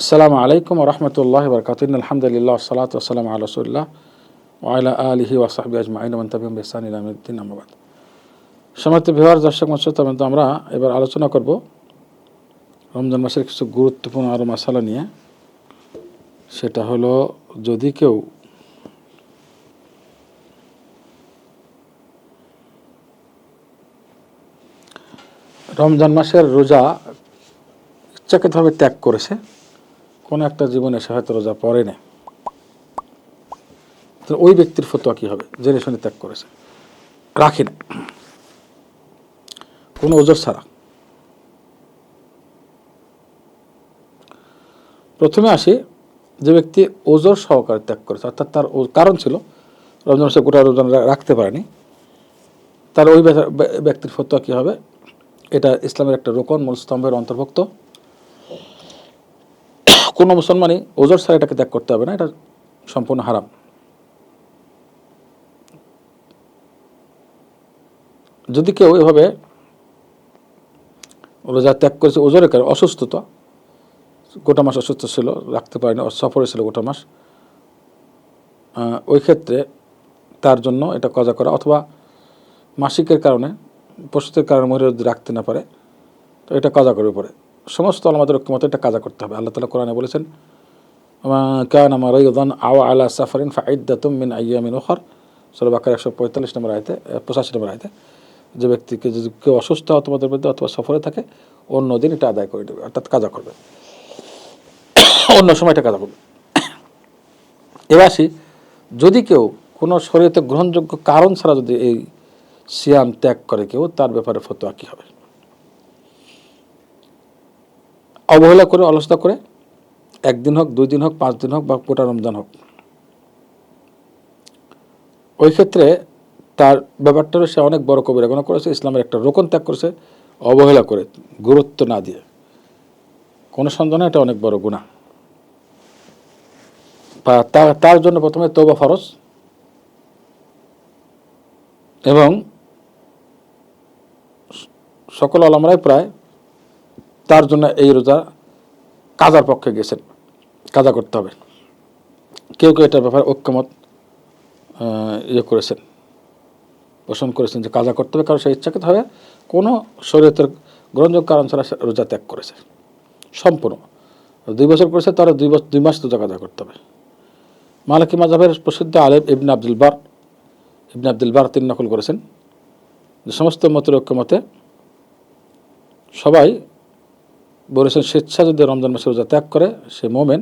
আসসালামু আলাইকুম ওয়া রাহমাতুল্লাহি ওয়া বারাকাতুহু। আলহামদুলিল্লাহ ওয়াসসালাতু ওয়াসসালামু আলা রাসূলিল্লাহ ওয়া আলা আলিহি ওয়া সাহবিহি আজমাইন ওয়া মান তাবি'আহুম বিইহসান ইলা ইয়াউমিদ্দিন, আম্মা বাদ। সম্মানিত ভিউয়ার, দর্শক মহাশয়, আমরা এবার আলোচনা করব রমজান মাসের কিছু গুরুত্বপূর্ণ আরও মাসালা নিয়ে। সেটা হলো, যদি কেউ রমজান মাসের রোজা ইচ্ছাকৃতভাবে ত্যাগ করেছে, কোনো একটা জীবনে সে হয়তো রোজা পড়ে না, তো ওই ব্যক্তির ফতোয়া কী হবে? জেনে শুনে ত্যাগ করেছে, রাখে না, কোনো ওজর ছাড়া। প্রথমে আসি, যে ব্যক্তি ওজর সহকারে ত্যাগ করেছে, অর্থাৎ তার কারণ ছিল রমজান মাসে গোটা রোজা রাখতে পারেনি, তার ওই ব্যক্তির ফতোয়া কী হবে? এটা ইসলামের একটা রোকন, মূল স্তম্ভের অন্তর্ভুক্ত। কোনো মুসলমানই ওজর ছাড়া এটাকে ত্যাগ করতে হবে না, এটা সম্পূর্ণ হারাম। যদি কেউ এভাবে রোজা ত্যাগ করেছে ওজরের কারণে, অসুস্থতা, গোটা মাস অসুস্থ ছিল, রাখতে পারেনি, সফরে ছিল গোটা মাস, ওই ক্ষেত্রে তার জন্য এটা কাজা করা, অথবা মাসিকের কারণে, প্রসূতির কারণে মহিলা যদি রাখতে না পারে, তো এটা কাজা করবে পড়ে। সমস্ত আমাদের ঐক্যমতে এটা কাজা করতে হবে। আল্লাহ তাআলা কোরআনে বলেছেন, কানা মারিদান আও আলা সাফারিন ফাইদ্দাতুম মিন আইয়ামিন উখর, সূরা বাকারা 145 নম্বর আয়াতে, 85 নম্বর আয়াতে, যে ব্যক্তিকে, যদি কেউ অসুস্থ হয় তোমাদের মধ্যে অথবা সফরে থাকে, অন্য দিন এটা আদায় করে দেবে, অর্থাৎ কাজা করবে, অন্য সময় এটা কাজা করবে। এবার আসি, যদি কেউ কোনো শরীয়তে গ্রহণযোগ্য কারণ ছাড়া যদি এই সিয়াম ত্যাগ করে কেউ, তার ব্যাপারে ফতোয়া কী হবে? অবহেলা করে, অলসতা করে, একদিন হোক, 2 দিন হোক, 5 দিন হোক, বা গোটা রমজান হোক, ওই ক্ষেত্রে তার ব্যাপারটারও সে অনেক বড় কবিরা গুনাহ করেছে, ইসলামের একটা রোকন ত্যাগ করেছে, অবহেলা করে, গুরুত্ব না দিয়ে। কোনো সন্দেহ নেই, এটা অনেক বড় গুনাহ। তার জন্য প্রথমে তওবা ফরজ, এবং সকল ওলামারাই প্রায় তার জন্য এই রোজা কাজার পক্ষে গেছেন, কাজা করতে হবে। কেউ কেউ এটার ব্যাপারে ঐক্যমত করেছেন, পোষণ করেছেন যে কাজা করতে হবে, কারণ সে ইচ্ছাকৃতভাবে কোনো শরীয়তের গ্রহণযোগ্য কারণ ছাড়া রোজা ত্যাগ করেছে সম্পূর্ণ। 2 বছর করেছে, তারা 2 মাস রোজা কাজা করতে হবে। মালিকি মাযহাবের প্রসিদ্ধ আলেম ইবনে আব্দুল বার তিনি নকল করেছেন যে সমস্ত মতের ঐক্যমতে সবাই বলেছেন, স্বেচ্ছা যদি রমজান মাসে রোজা ত্যাগ করে সে মোমেন,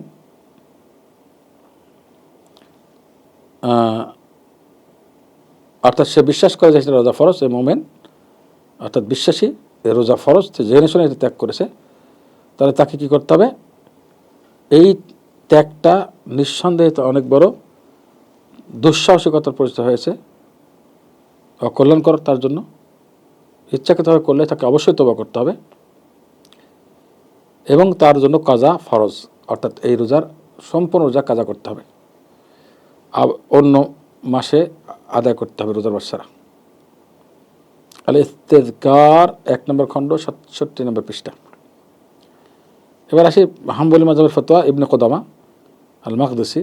অর্থাৎ সে বিশ্বাস করে যে সেটা রোজা ফরজ, সে মোমেন, অর্থাৎ বিশ্বাসী, রোজা ফরজ, জেনে শুনে এটা ত্যাগ করেছে, তাহলে তাকে কী করতে হবে? এই ত্যাগটা নিঃসন্দেহে অনেক বড় দুঃসাহসিকতার পরিচয় হয়েছে, অকল্যাণকর তার জন্য। ইচ্ছাকৃতভাবে করলে তাকে অবশ্যই তওবা করতে হবে, এবং তার জন্য কাজা ফরজ, অর্থাৎ এই রোজার সম্পূর্ণ রোজা কাজা করতে হবে, অন্য মাসে আদায় করতে হবে রোজার মাস ছাড়া। আল ইস্তেযকার 1 নম্বর খণ্ড 67 নম্বর পৃষ্ঠা। এবার আসি হাম্বলি মাযহাবের ফতোয়া। ইবনে কুদামা আল মাকদিসি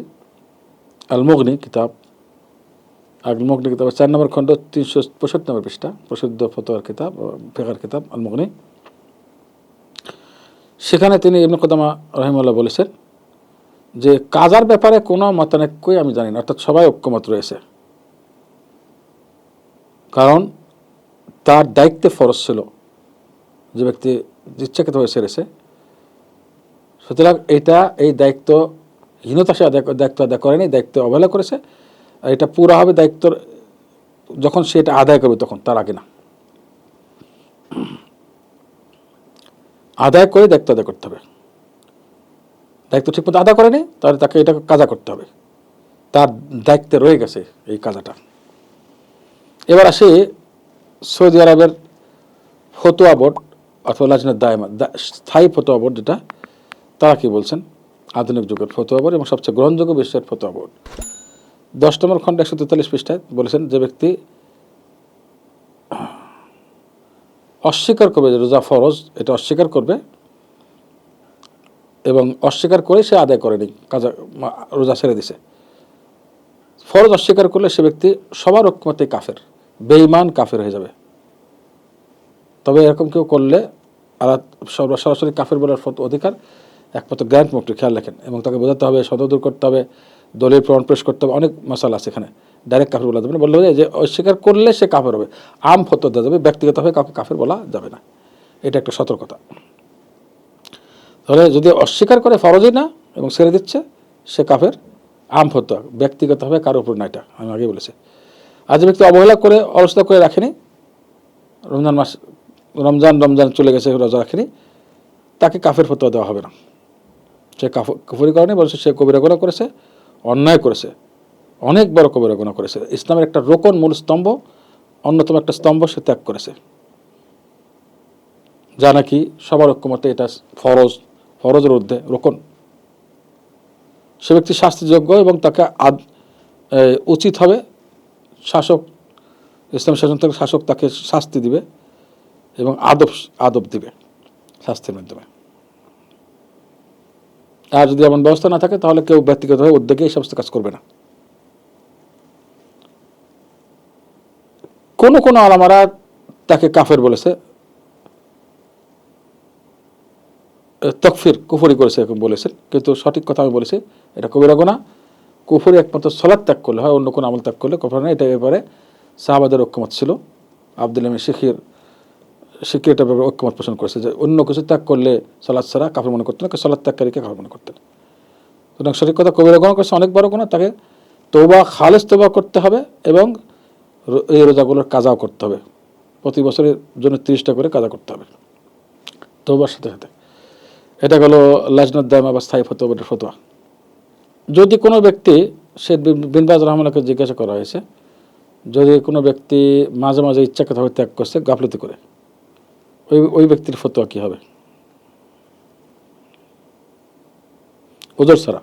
আল মুগনি কিতাব, 4 নম্বর খণ্ড 365 নম্বর পৃষ্ঠা, প্রসিদ্ধ ফতোয়ার কিতাব, ফিকহের কিতাব আল মুগনি। সেখানে তিনি ইবনে কুদামা রাহিমাহুল্লাহ বলেছেন যে কাজার ব্যাপারে কোনো মতানৈক্যই আমি জানি না, অর্থাৎ সবাই ঐক্যমত রয়েছে, কারণ তার দায়িত্বে ফরজ ছিল, যে ব্যক্তি ইচ্ছাকৃতভাবে সেরেছে, সুতরাং এই দায়িত্বহীনতা সে দায়িত্ব আদায় করেনি, দায়িত্ব অবহেলা করেছে। আর এটা পুরা হবে দায়িত্ব যখন সে এটা আদায় করবে, তখন, তার আগে না। আদায় করে দায়িত্ব আদায় করতে হবে। দায়িত্ব ঠিকমতো আদায় করেনি, তাহলে তাকে এটা কাজা করতে হবে, তার দায়িত্বে রয়ে গেছে এই কাজাটা। এবার আসি সৌদি আরবের ফতোয়া বোর্ড অথবা লাজনাত দায়মা, স্থায়ী ফতোয়া বোর্ড, যেটা, তারা কি বলছেন? আধুনিক যুগের ফতোয়া বোর্ড এবং সবচেয়ে গ্রহণযোগ্য বিশ্বের ফতোয়া বোর্ড 10 নম্বর খণ্ড 143 পৃষ্ঠায় বলেছেন, যে ব্যক্তি অস্বীকার করবে যে রোজা ফরজ, এটা অস্বীকার করবে, এবং অস্বীকার করে সে আদায় করেনি, কাজা রোজা ছেড়ে দিছে, ফরজ অস্বীকার করলে সে ব্যক্তি সবার ঐক্যমতে কাফের, বেঈমান কাফের হয়ে যাবে। তবে এরকম কেউ করলে সরাসরি কাফের বলার অধিকার একমাত্র গ্র্যান্ড মুফতি, খেয়াল রাখেন, এবং তাকে বোঝাতে হবে, সদর করতে হবে, দলের প্রমাণ পেশ করতে হবে, অনেক মশালা আছে এখানে। ডাইরেক্ট কাফের বলা যাবে না, বললে যে অস্বীকার করলে সে কাফের হবে, আম ফতোয়া দেওয়া যাবে, ব্যক্তিগতভাবে কাউকে কাফের বলা যাবে না। এটা একটা সতর্কতা। তাহলে যদি অস্বীকার করে ফরজই না এবং ছেড়ে দিচ্ছে, সে কাফের, আম ফতোয়া, ব্যক্তিগতভাবে কারোর উপর না, এটা আমি আগে বলেছি। আর যে ব্যক্তি অবহেলা করে অলসতা করে রাখেনি, রমজান মাস রমজান চলে গেছে, রোজা রাখেনি, তাকে কাফের ফতোয়া দেওয়া হবে না। সে কুফরি করেনি, বলছে সে কবিরা গুনাহ করেছে, অন্যায় করেছে, অনেক বড় কবিরা গুনাহ করেছে। ইসলামের একটা রোকন, মূল স্তম্ভ, অন্যতম একটা স্তম্ভ সে ত্যাগ করেছে, যা নাকি সবার ঐক্যমতে এটা ফরজের ঊর্ধ্বে, রোকন। সে ব্যক্তি শাস্তিযোগ্য এবং তাকে উচিত হবে, শাসক, ইসলাম শাসন থেকে শাসক তাকে শাস্তি দিবে এবং আদব দিবে শাস্তির মাধ্যমে। আর যদি এমন ব্যবস্থা না থাকে, তাহলে কেউ ব্যক্তিগতভাবে উদ্যোগে এই সমস্ত কাজ করবে না। কোন কোন আলেমরা তাকে কাফের বলেছে, তাকফির, কুফরি করেছে এরকম বলেছেন, কিন্তু সঠিক কথা আমি বলেছি, এটা কবিরা গুনাহ। কুফরি একমাত্র সালাত ত্যাগ করলে হয়, অন্য কোনো আমল ত্যাগ করলে কুফর না। এটা ব্যাপারে সাহাবাদের ঐক্যমত ছিল। আব্দুল্লাহ ইবনে শিখির এটা ব্যাপারে ঐক্যমত পোষণ করেছে যে অন্য কিছু ত্যাগ করলে সালাত ছাড়া কাফের মনে করতেন না, সালাত ত্যাগকারীকে কাফের মনে করতেন। সুতরাং সঠিক কথা, কবিরা গুনাহ করেছে, অনেক বড় গুনাহ, তাকে তওবা, খালেস তওবা করতে হবে এবং এই রোজাগুলোর কাজাও করতে হবে। প্রতি বছরের জন্য 30টা করে কাজা করতে হবে তওবার সাথে সাথে। এটা গেল লাজনাত দায়মা বা স্থায়ী ফতোয়া। যদি কোনো ব্যক্তি, সে বিন বাজ রাহমাতুল্লাহকে জিজ্ঞাসা করা হয়েছে, যদি কোনো ব্যক্তি মাঝে মাঝে ইচ্ছাকৃতভাবে ত্যাগ করছে গাফলতি করে, ওই ব্যক্তির ফতোয়া কী হবে? ওজর ছাড়া।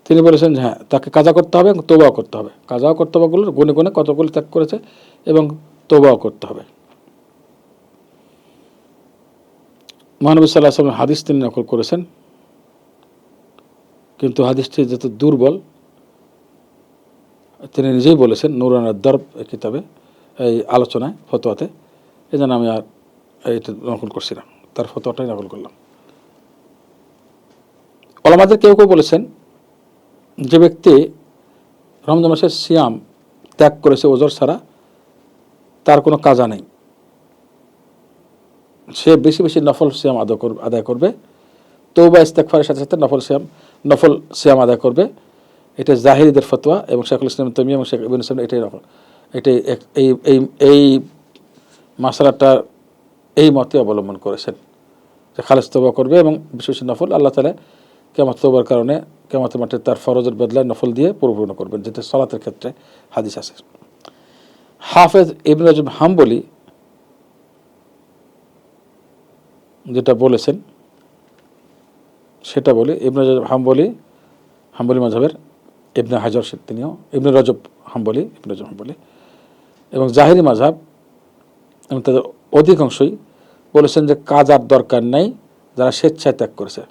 তিনি বলেছেন যে হ্যাঁ, তাকে কাজা করতে হবে এবং তওবাও করতে হবে। কাজাও করতে হবে, গুনে গুনে কতগুলো ত্যাগ করেছে, এবং তওবাও করতে হবে। মহানবী সাল্লাল্লাহু আলাইহি ওয়াসাল্লাম হাদিস তিনি নকল করেছেন, কিন্তু হাদিসটি যত দুর্বল, তিনি নিজেই বলেছেন নুরান আদ-দরব কিতাবে, এই আলোচনায়, ফতোয়াতে। এই জন্য আমি আর এইটা নকল করছি না, তার ফতোয়াটাই নকল করলাম। ওলামাদের কেউ কেউ বলেছেন, যে ব্যক্তি রমজান মাসের সিয়াম ত্যাগ করেছে ওজর ছাড়া, তার কোনো কাজা নেই, সে বেশি বেশি নফল সিয়াম আদায় করবে, তওবা ইস্তেগফারের সাথে সাথে নফল সিয়াম আদায় করবে। এটা জাহিরিদের ফতোয়া, এবং শেখুল ইসলাম ইবনে তাইমিয়া এবং শেখ ইবনে ইসলাম এটাই এই মাসআলাটা এই মতে অবলম্বন করেছেন, যে খালেস তওবা করবে এবং বেশি বেশি নফল, আল্লাহ তাআলা কিয়ামত তওবার কারণে কিয়ামতের মাঠে তার ফরজের বদলায় নফল দিয়ে পরিপূর্ণ করবেন, যেটা সালাতের ক্ষেত্রে হাদিস আছে। হাফেজ ইবনে রাজব হাম্বলি যেটা বলেছেন সেটা বলি। ইবনে রাজব হাম্বলি মাযহাবের ইবনে হাজার, তিনিও ইবনে রাজব হাম্বলি এবং জাহিরি মাযহাব এবং তাদের অধিকাংশই বলেছেন যে কাজার দরকার নাই, যারা স্বেচ্ছায় ত্যাগ করেছে।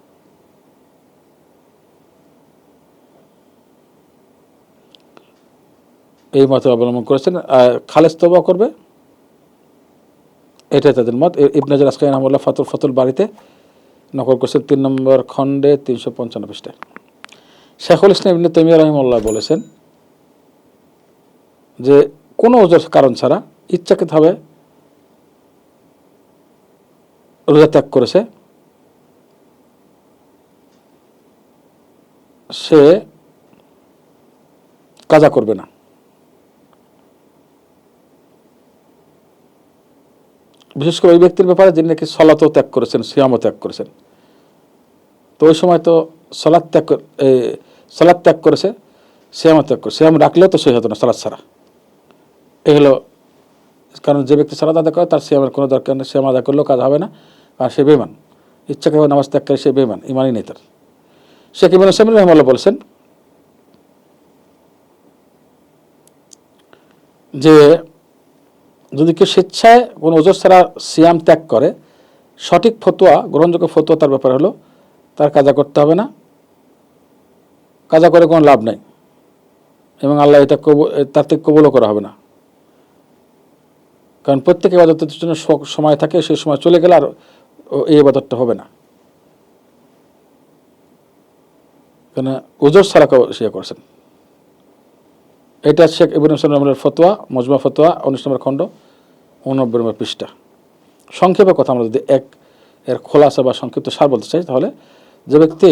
এই মতে অবলম্বন করেছেন, খালেস তওবা করবে, এটাই তাদের মত। ইবনে হাজার আসকালানী রাহিমাহুল্লাহ ফাতুল বারীতে নকল করেছেন 3 নম্বর খণ্ডে 355 পৃষ্ঠায়। শেখুল ইসলাম ইবনে তাইমিয়া রাহিমাহুল্লাহ বলেছেন যে কোনো ওজর কারণ ছাড়া ইচ্ছাকৃতভাবে রোজা ত্যাগ করেছে, সে কাজা করবে না। বিশেষ করে ওই ব্যক্তির ব্যাপারে যিনি নাকি সালাতও ত্যাগ করেছেন, সিয়ামও ত্যাগ করেছেন। তো ওই সময় তো সালাত ত্যাগ করেছে, সিয়ামও ত্যাগ করেছে, সিয়াম রাখলেও তো সই হতো না সালাত ছাড়া। এই হলো কারণ, যে ব্যক্তি সালাত আদায় করে তার সিয়ামের কোনো দরকার নেই, সিয়াম আদায় করলেও কাজ হবে না, আর সে বেঈমান, ইচ্ছাকৃতভাবে নামাজ ত্যাগ করে সে বেঈমান, ইমানই নেই তার। শেখ ইবনে ইসলাম রাহিমাহুল্লাহ বলেছেন যে যদি কেউ স্বেচ্ছায় কোনো ওজর ছাড়া সিয়াম ত্যাগ করে, সঠিক ফতোয়া, গ্রহণযোগ্য ফতোয়া তার ব্যাপারে হলো তার কাজা করতে হবে না, কাজা করে কোনো লাভ নাই, এবং আল্লাহ এটা তার থেকে কবুলও করা হবে না। কারণ প্রত্যেক ইবাদতের জন্য সময় থাকে, সেই সময় চলে গেলে আর এই ইবাদতটা হবে না। কেন উজর ছাড়া সে করছেন। এটা শেখ ইবনে সালামের ফতোয়া, মজমা ফতোয়া 19 নম্বর খণ্ড 89 নম্বর পৃষ্ঠা। সংক্ষেপে কথা আমরা যদি এর খোলাসা বা সংক্ষিপ্ত সার বলতে চাই, তাহলে যে ব্যক্তি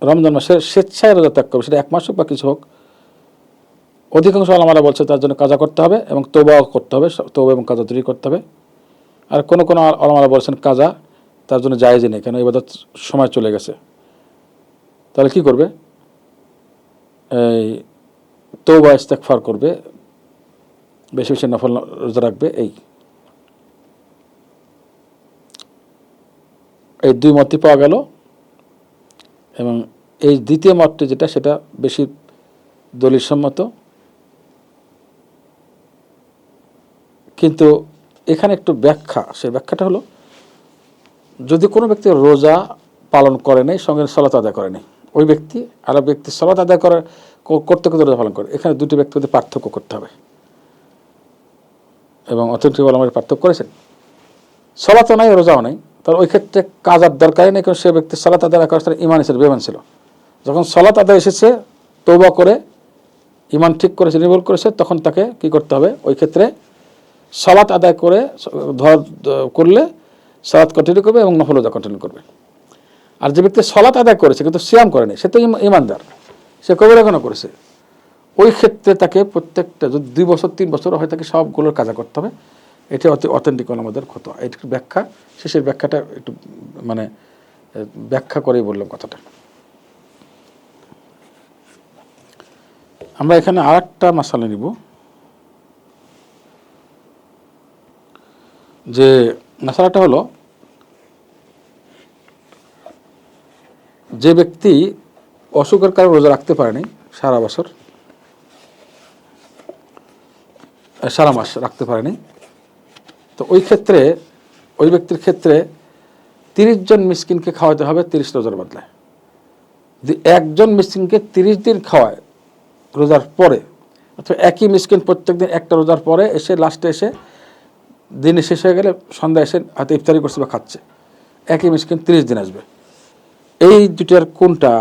রমজান মাসের স্বেচ্ছায় রোজা ত্যাগ করবে, সেটা 1 মাস হোক বা কিছু হোক, অধিকাংশ আলেমরা বলছে তার জন্য কাজা করতে হবে এবং তওবাও করতে হবে, তওবা এবং কাজা দুটোই করতে হবে। আর কোনো আলেমরা বলছেন কাজা তার জন্য জায়েজই নেই, কেন ইবাদত সময় চলে গেছে। তাহলে কি করবে? এই তওবা ইস্তেগফার করবে, বেশি বেশি নফল রোজা রাখবে। এই দুই মতই পাওয়া গেল, এবং এই দ্বিতীয় মতটি যেটা, সেটা বেশি দলিলসম্মত। কিন্তু এখানে একটু ব্যাখ্যা, সেই ব্যাখ্যাটা হলো, যদি কোনো ব্যক্তি রোজা পালন করে নাই, সঙ্গে সালাত আদায় করে নাই, ওই ব্যক্তি আর ব্যক্তি সালাত আদায় করতে করতে রোজা পালন করে, এখানে দুটি ব্যক্তির মধ্যে পার্থক্য করতে হবে। এবং অথেন্টিক ওলামারা পার্থক্য করেছেন। সালাতও নাই, রোজাও নাই, তার ওই ক্ষেত্রে কাজার দরকারই নেই, কারণ সে ব্যক্তি সালাত আদায় করার তার ইমান ছিল, বেঈমান ছিল। যখন সালাত আদায় এসেছে, তওবা করে ইমান ঠিক করেছে, নির্ভুল করেছে, তখন তাকে কি করতে হবে? ওই ক্ষেত্রে সালাত আদায় করলে সালাত কন্টিনিউ করবে এবং নফল রোজা কন্টিনিউ করবে। আর যে ব্যক্তি সালাত আদায় করেছে কিন্তু সিয়াম করেনি, সে তো ইমানদার, সে কবিরা গুনাহ করেছে, ওই ক্ষেত্রে তাকে প্রত্যেকটা, যদি 2 বছর 3 বছর হয়, তাকে সবগুলোর কাজা করতে হবে। এটা অথেন্টিক আমাদের কথা। এটির ব্যাখ্যা, শেষের ব্যাখ্যাটা একটু মানে ব্যাখ্যা করেই বললাম কথাটা। আমরা এখানে আরেকটা মাসালা নিব, যে মাসালাটা হলো, যে ব্যক্তি অসুখের কারণে রোজা রাখতে পারেনি সারা বছর, সারা মাস রাখতে পারেনি, তো ওই ক্ষেত্রে, ওই ব্যক্তির ক্ষেত্রে 30 জন মিসকিনকে খাওয়াতে হবে 30 রোজার বদলায়। যদি একজন মিসকিনকে 30 দিন খাওয়ায় রোজার পরে, অথবা একই মিসকিন প্রত্যেকদিন একটা রোজার পরে এসে লাস্টে এসে দিন শেষ হয়ে গেলে সন্ধ্যা এসে হাতে ইফতারি করছে বা খাচ্ছে, একই মিসকিন 30 দিন আসবে, এই দুটার কোনটা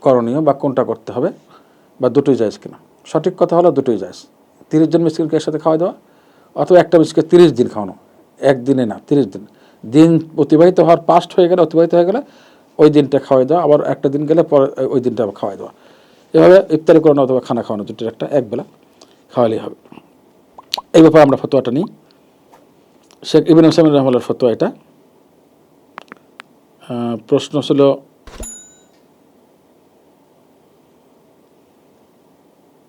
করণীয় বা কোনটা করতে হবে, বা দুটোই জায়েজ কিনা? সঠিক কথা হলো দুটোই জায়েজ। 30 জন মিসকিনকে এর সাথে খাওয়া দেওয়া, অথবা একটা মিসকিনকে 30 দিন খাওয়ানো, একদিনে না, 30 দিন। দিন অতিবাহিত হওয়ার পাস্ট হয়ে গেলে, অতিবাহিত হয়ে গেলে ওই দিনটা খাওয়াই দেওয়া, আবার একটা দিন গেলে পরে ওই দিনটা আবার খাওয়াই দেওয়া, এভাবে ইফতারি করানো অথবা খানা খাওয়ানো, দুটোর একটা একবেলা খাওয়ালেই হবে। এই ব্যাপারে আমরা ফতোয়াটা নিই। শেখ ইবনে উসাইমিন রাহিমাহুল্লাহর ফতোয়া এটা। প্রশ্ন ছিল,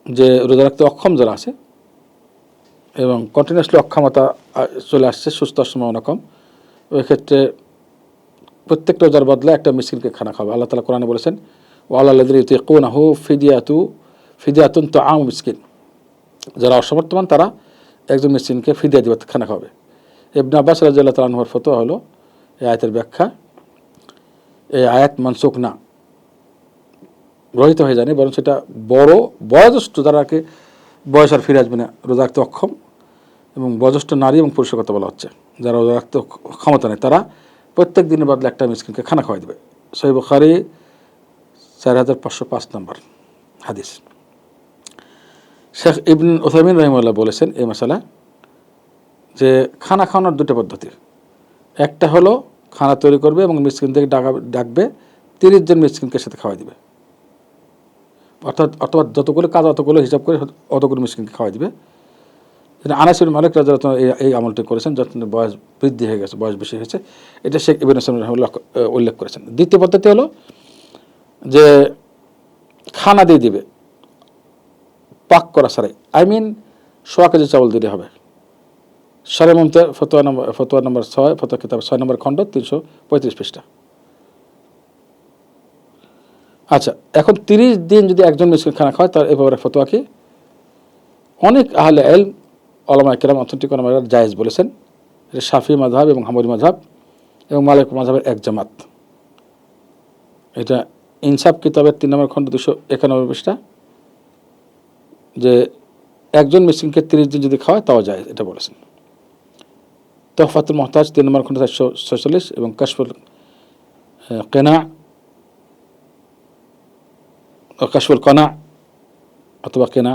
যে রোজা রাখতে অক্ষম যারা আছে এবং কন্টিনিউয়াসলি অক্ষমতা চলে আসছে, সুস্থ সম্ভাবনা কম, ওই ক্ষেত্রে প্রত্যেকটা রোজার বদলে একটা মিসকিনকে খানা খাবে। আল্লাহ তাআলা কোরআনে বলেছেন, ওয়া আলাল্লাযিনা ইউতিকুনাহু ফিদিয়াতুন তাআমু মিসকিন, যারা অসমর্থমান তারা একজন মিসকিনকে ফিদিয়া দিবে, খানা খাবে। ইবনে আব্বাস রাদিয়াল্লাহু তাআলা আনহুর ফতোয়া হলো, এই আয়াতের ব্যাখ্যা, এই আয়াত মানসুখ না, রহিত হয়ে যায়নি, বরং সেটা বড় বয়োজ্যেষ্ঠ যারাকে বয়স আর ফিরে আসবে না, রোজা রাখতে অক্ষম এবং বয়োজ্যেষ্ঠ নারী এবং পুরুষের কথা বলা হচ্ছে, যারা রোজা রাখতে ক্ষমতা নেই, তারা প্রত্যেক দিনের বদলে একটা মিসকিনকে খানা খাওয়াই দেবে। সহিহ বুখারী 4505 নম্বর হাদিস। শেখ ইবনে উসাইমিন রাহিমাহুল্লাহ বলেছেন এই মাসালা, যে খানা খাওয়ানোর দুটো পদ্ধতি, একটা হলো খানা তৈরি করবে এবং মিসকিন থেকে ডাকবে, 30 জন মিসকিনকে সাথে খাওয়াই দিবে, অথবা যতগুলো কাজ অতগুলো হিসাব করে অতগুলো মিসকিনকে খাওয়াই দিবে। আনাস ইবনে মালিক রাদিয়াল্লাহু তাআলা এই আমলটি করেছেন, যখন বয়স বৃদ্ধি হয়ে গেছে, বয়স বেশি হয়েছে, এটা শেখ ইবনে উসাইমিন রাহিমাহুল্লাহ উল্লেখ করেছেন। দ্বিতীয় পদ্ধতি হলো যে খানা দিয়ে দিবে পাক করা ছাড়াই, সোয়া কেজি চাউল দিলে হবে। সারে মমতে ফতোয়া নম্বর 6, ফতোয়া কিতাব 6 নম্বর খণ্ড 335 পৃষ্ঠা। আচ্ছা, এখন 30 দিন যদি একজন মিসকিন খানা খাওয়ায়, তার এভাবে ফতোয়া কি? অনেক আহলে ইলম, উলামা কিরাম, অথেন্টিক উলামারা জায়েজ বলেছেন। এটা শাফি মাযহাব এবং হাম্বলি মাযহাব এবং মালিকি মাযহাবের এক জামাত। এটা ইনসাফ কিতাবের 3 নম্বর খণ্ড 291 পৃষ্ঠা, যে একজন মিসকিনকে 30 দিন যদি খাওয়ায় তাও যায়, এটা বলেছেন। তোহফাতুল মুহতাজ 3 নম্বর খণ্ড 446 এবং কাশফুল কেনা কাশফুল কনা অথবা কেনা,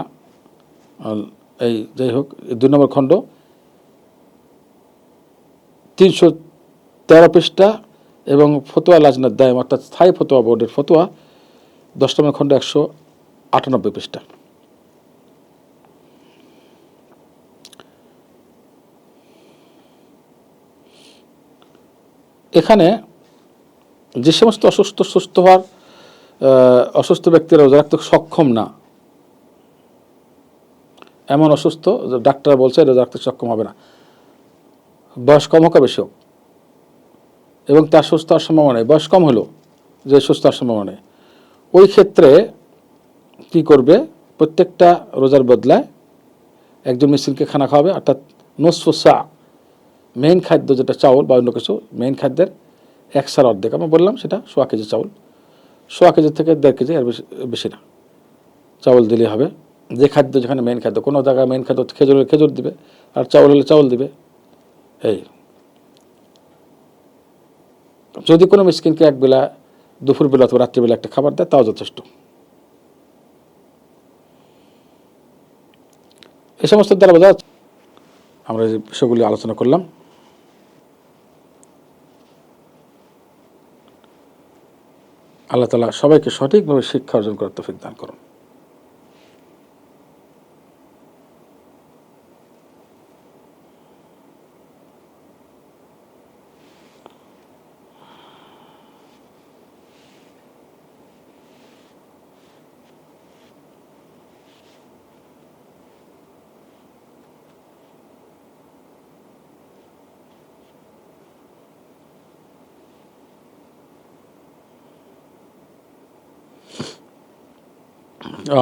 এই যাই হোক 2 নম্বর খণ্ড 313 পৃষ্ঠা এবং ফতোয়া লাজনাত দায়েম অর্থাৎ স্থায়ী ফতোয়া বোর্ডের ফতোয়া 10 নম্বর খণ্ড 198 পৃষ্ঠা। এখানে যে সমস্ত অসুস্থ ব্যক্তিরা রোজা রাখতে সক্ষম না, এমন অসুস্থ ডাক্তার বলছে রোজা রাখতে সক্ষম হবে না, বয়স কম হোক বেশি হোক, এবং তার সুস্থ হওয়ার সম্ভাবনা নেই, বয়স কম হলো যে সুস্থ হওয়ার সম্ভাবনা নেই, ওই ক্ষেত্রে কি করবে? প্রত্যেকটা রোজার বদলায় একজন মিসকিনকে খানা খাওয়াবে, অর্থাৎ নসফু সা, মেইন খাদ্য যেটা চাউল বা অন্য কিছু, মেইন খাদ্যের 1/4 অর্ধেক, আমি বললাম সেটা 1/4 কেজি চাউল, 1/4 কেজি থেকে 1.5 কেজি, আর বেশি না, চাউল দিলেই হবে। যে খাদ্য যেখানে মেইন খাদ্য, কোনো জায়গায় মেইন খাদ্য খেজুর দিবে, আর চাউল হলে চাউল দিবে। এই যদি কোনো মিসকিনকে একবেলা, দুপুরবেলা অথবা রাত্রিবেলা একটা খাবার দেয় তাও যথেষ্ট। এই সমস্ত দ্বারা বোঝা যাচ্ছে আমরা যে বিষয়গুলি আলোচনা করলাম, আল্লাহ তাআলা সবাইকে সঠিকভাবে শিক্ষা অর্জন করার তৌফিক দান করুন।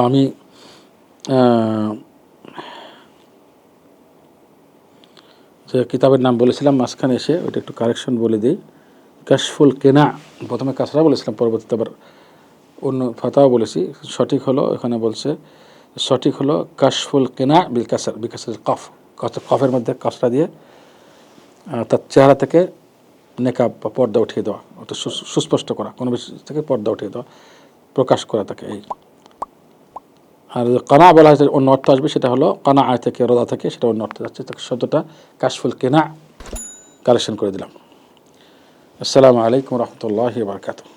আমি যে কিতাবের নাম বলেছিলাম মাঝখানে এসে ওইটা একটু কারেকশন বলে দিই। কাশফুল কেনা, প্রথমে কাসরা বলেছিলাম, পরবর্তীতে আবার অন্য ফাতাও বলেছি। সঠিক হলো, এখানে বলছে সঠিক হলো কাশফুল কেনা বিকাসের কফের মধ্যে কাসরা দিয়ে তার চেহারা থেকে নেকাব বা পর্দা উঠিয়ে দেওয়া, অর্থাৎ সুস্পষ্ট করা, কোনো বিষয় থেকে পর্দা উঠিয়ে দেওয়া, প্রকাশ করা তাকে। এই আর কানা বলা হয়েছে অন্য অর্থ আসবে, সেটা হলো কানা আয় থেকে, রোজা থেকে, সেটা অন্য অর্থ যাচ্ছে। তাকে শব্দটা কাশফুল কেনা কারেকশন করে দিলাম। আসসালামু আলাইকুম রহমতুল্লাহি ওয়া বারাকাতুহু।